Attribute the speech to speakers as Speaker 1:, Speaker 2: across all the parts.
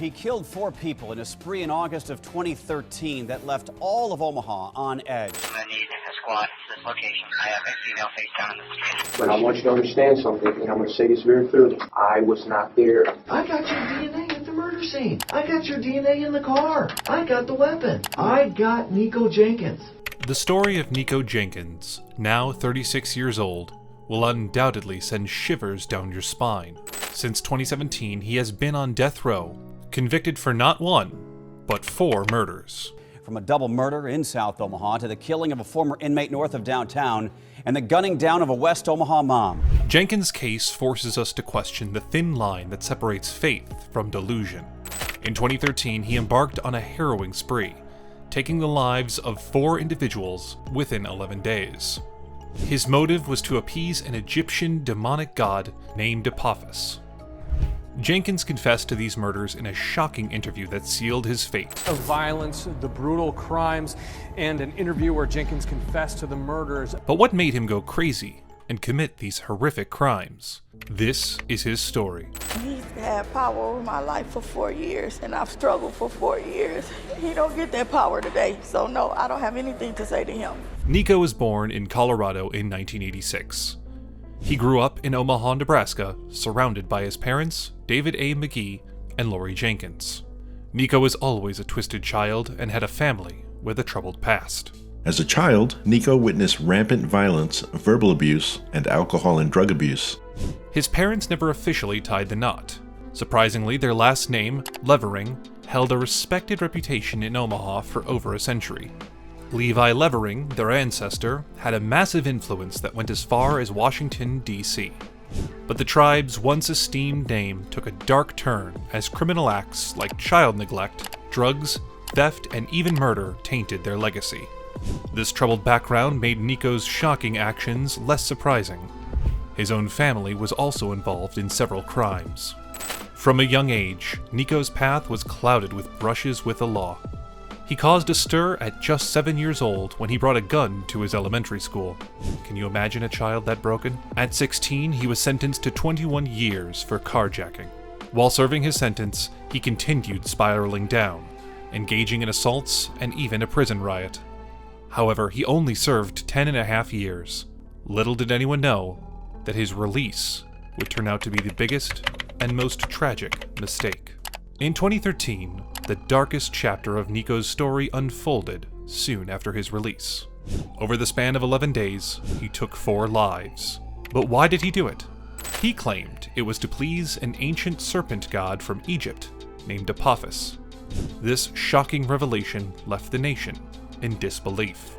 Speaker 1: He killed 4 people in a spree in August of 2013 that left all of Omaha on edge.
Speaker 2: I need a squad to this location. I have a female face down in the street.
Speaker 3: But I want you to understand something, and I'm going to say this very clearly. I was not there.
Speaker 4: I got your DNA at the murder scene. I got your DNA in the car. I got the weapon. I got Nikko Jenkins.
Speaker 5: The story of Nikko Jenkins, now 36 years old, will undoubtedly send shivers down your spine. Since 2017, he has been on death row, convicted for not 1, but 4 murders.
Speaker 1: From a double murder in South Omaha to the killing of a former inmate north of downtown and the gunning down of a West Omaha mom.
Speaker 5: Jenkins' case forces us to question the thin line that separates faith from delusion. In 2013, he embarked on a harrowing spree, taking the lives of 4 individuals within 11 days. His motive was to appease an Egyptian demonic god named Apophis. Jenkins confessed to these murders in a shocking interview that sealed his fate.
Speaker 6: Of violence, the brutal crimes, and an interview where Jenkins confessed to the murders.
Speaker 5: But what made him go crazy and commit these horrific crimes? This is his story.
Speaker 7: He's had power over my life for 4 years, and I've struggled for 4 years. He don't get that power today, so no, I don't have anything to say to him.
Speaker 5: Nikko was born in Colorado in 1986. He grew up in Omaha, Nebraska, surrounded by his parents, David A. McGee and Lori Jenkins. Nikko was always a twisted child and had a family with a troubled past.
Speaker 8: As a child, Nikko witnessed rampant violence, verbal abuse, and alcohol and drug abuse.
Speaker 5: His parents never officially tied the knot. Surprisingly, their last name, Levering, held a respected reputation in Omaha for over a century. Levi Levering, their ancestor, had a massive influence that went as far as Washington, D.C. But the tribe's once esteemed name took a dark turn as criminal acts like child neglect, drugs, theft, and even murder tainted their legacy. This troubled background made Nikko's shocking actions less surprising. His own family was also involved in several crimes. From a young age, Nikko's path was clouded with brushes with the law. He caused a stir at just 7 years old when he brought a gun to his elementary school. Can you imagine a child that broken? At 16, he was sentenced to 21 years for carjacking. While serving his sentence, he continued spiraling down, engaging in assaults and even a prison riot. However, he only served 10.5 years. Little did anyone know that his release would turn out to be the biggest and most tragic mistake. In 2013, the darkest chapter of Nikko's story unfolded soon after his release. Over the span of 11 days, he took 4 lives. But why did he do it? He claimed it was to please an ancient serpent god from Egypt named Apophis. This shocking revelation left the nation in disbelief.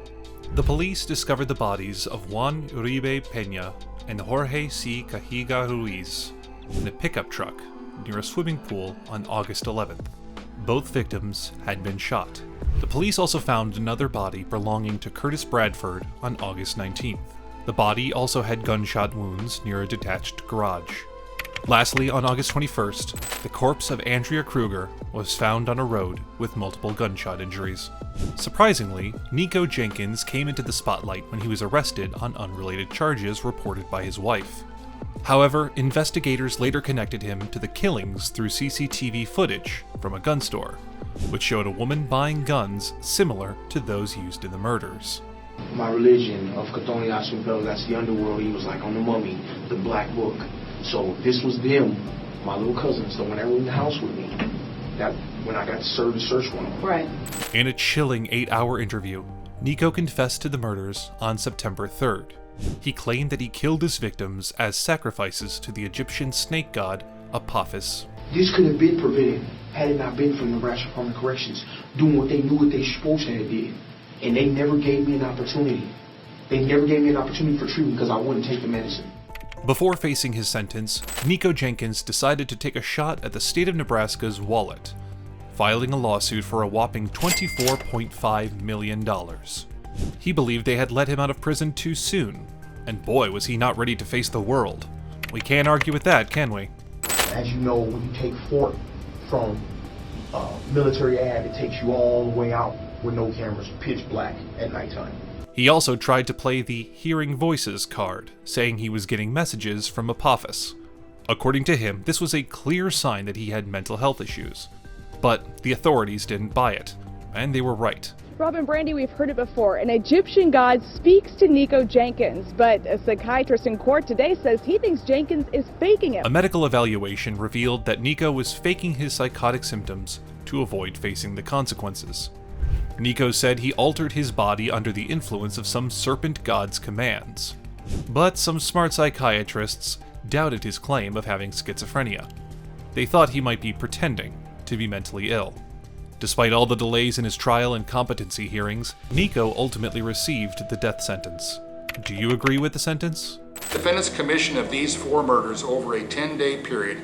Speaker 5: The police discovered the bodies of Juan Uribe Peña and Jorge C. Cajiga Ruiz in a pickup truck near a swimming pool on August 11th. Both victims had been shot. The police also found another body belonging to Curtis Bradford on August 19th. The body also had gunshot wounds near a detached garage. Lastly, on August 21st, the corpse of Andrea Kruger was found on a road with multiple gunshot injuries. Surprisingly, Nikko Jenkins came into the spotlight when he was arrested on unrelated charges reported by his wife. However, investigators later connected him to the killings through CCTV footage from a gun store, which showed a woman buying guns similar to those used in the murders.
Speaker 3: My religion of Chthonias Rebel, that's the underworld. He was like on the mummy, the black book. So this was them, my little cousins, the one that were in the house with me. That when I got to serve the search warrant.
Speaker 7: Right.
Speaker 5: In a chilling 8-hour interview, Nikko confessed to the murders on September 3rd. He claimed that he killed his victims as sacrifices to the Egyptian snake god Apophis.
Speaker 3: This could have been prevented had it not been for the Nebraska Department of Corrections doing what they knew what they supposed to have did. And they never gave me an opportunity. They never gave me an opportunity for treatment because I wouldn't take the medicine.
Speaker 5: Before facing his sentence, Nikko Jenkins decided to take a shot at the state of Nebraska's wallet, filing a lawsuit for a whopping $24.5 million. He believed they had let him out of prison too soon, and boy was he not ready to face the world. We can't argue with that, can we?
Speaker 3: As you know, when you take Fort from military ad, it takes you all the way out with no cameras, pitch black at nighttime.
Speaker 5: He also tried to play the hearing voices card, saying he was getting messages from Apophis. According to him, this was a clear sign that he had mental health issues. But the authorities didn't buy it, and they were right.
Speaker 9: Rob and Brandy, we've heard it before. An Egyptian god speaks to Nikko Jenkins, but a psychiatrist in court today says he thinks Jenkins is faking it.
Speaker 5: A medical evaluation revealed that Nikko was faking his psychotic symptoms to avoid facing the consequences. Nikko said he altered his body under the influence of some serpent god's commands. But some smart psychiatrists doubted his claim of having schizophrenia. They thought he might be pretending to be mentally ill. Despite all the delays in his trial and competency hearings, Nikko ultimately received the death sentence. Do you agree with the sentence?
Speaker 10: Defendant's commission of these 4 murders over a 10-day period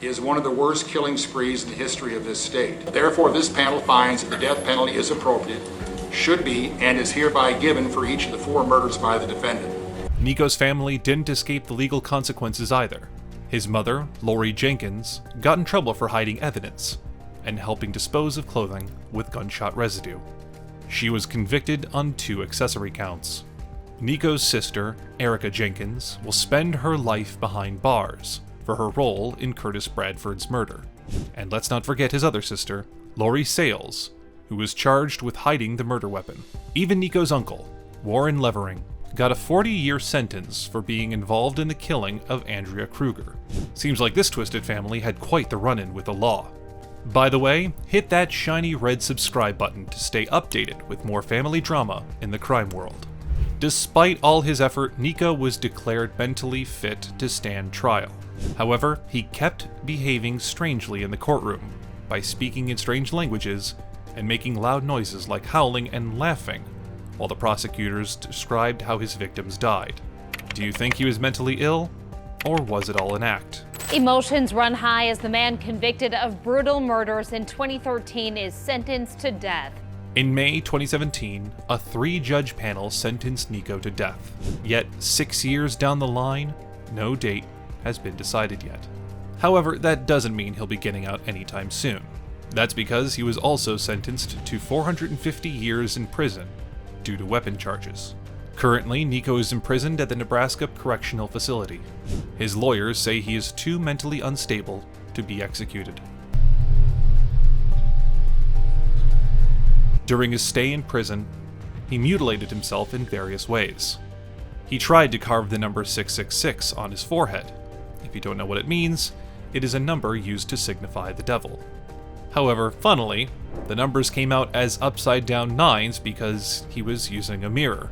Speaker 10: is one of the worst killing sprees in the history of this state. Therefore, this panel finds that the death penalty is appropriate, should be, and is hereby given for each of the 4 murders by the defendant.
Speaker 5: Nikko's family didn't escape the legal consequences either. His mother, Lori Jenkins, got in trouble for hiding evidence and helping dispose of clothing with gunshot residue. She was convicted on 2 accessory counts. Nikko's sister, Erica Jenkins, will spend her life behind bars for her role in Curtis Bradford's murder. And let's not forget his other sister, Lori Sales, who was charged with hiding the murder weapon. Even Nikko's uncle, Warren Levering, got a 40-year sentence for being involved in the killing of Andrea Kruger. Seems like this twisted family had quite the run-in with the law. By the way, hit that shiny red subscribe button to stay updated with more family drama in the crime world. Despite all his effort, Nikko was declared mentally fit to stand trial. However, he kept behaving strangely in the courtroom by speaking in strange languages and making loud noises like howling and laughing, while the prosecutors described how his victims died. Do you think he was mentally ill, or was it all an act?
Speaker 11: Emotions run high as the man convicted of brutal murders in 2013 is sentenced to death.
Speaker 5: In May 2017, a 3-judge panel sentenced Nikko to death. Yet 6 years down the line, no date has been decided yet. However, that doesn't mean he'll be getting out anytime soon. That's because he was also sentenced to 450 years in prison due to weapon charges. Currently, Nikko is imprisoned at the Nebraska Correctional Facility. His lawyers say he is too mentally unstable to be executed. During his stay in prison, he mutilated himself in various ways. He tried to carve the number 666 on his forehead. If you don't know what it means, it is a number used to signify the devil. However, funnily, the numbers came out as upside-down 9s because he was using a mirror.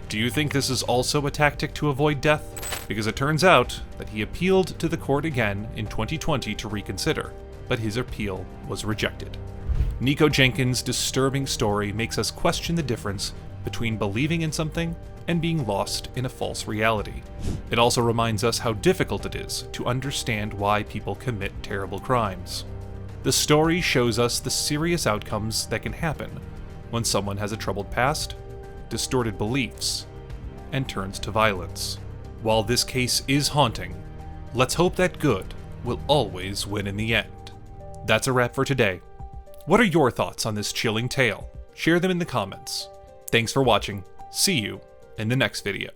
Speaker 5: Do you think this is also a tactic to avoid death? Because it turns out that he appealed to the court again in 2020 to reconsider, but his appeal was rejected. Nikko Jenkins' disturbing story makes us question the difference between believing in something and being lost in a false reality. It also reminds us how difficult it is to understand why people commit terrible crimes. The story shows us the serious outcomes that can happen when someone has a troubled past, distorted beliefs, and turns to violence. While this case is haunting, let's hope that good will always win in the end. That's a wrap for today. What are your thoughts on this chilling tale? Share them in the comments. Thanks for watching. See you in the next video.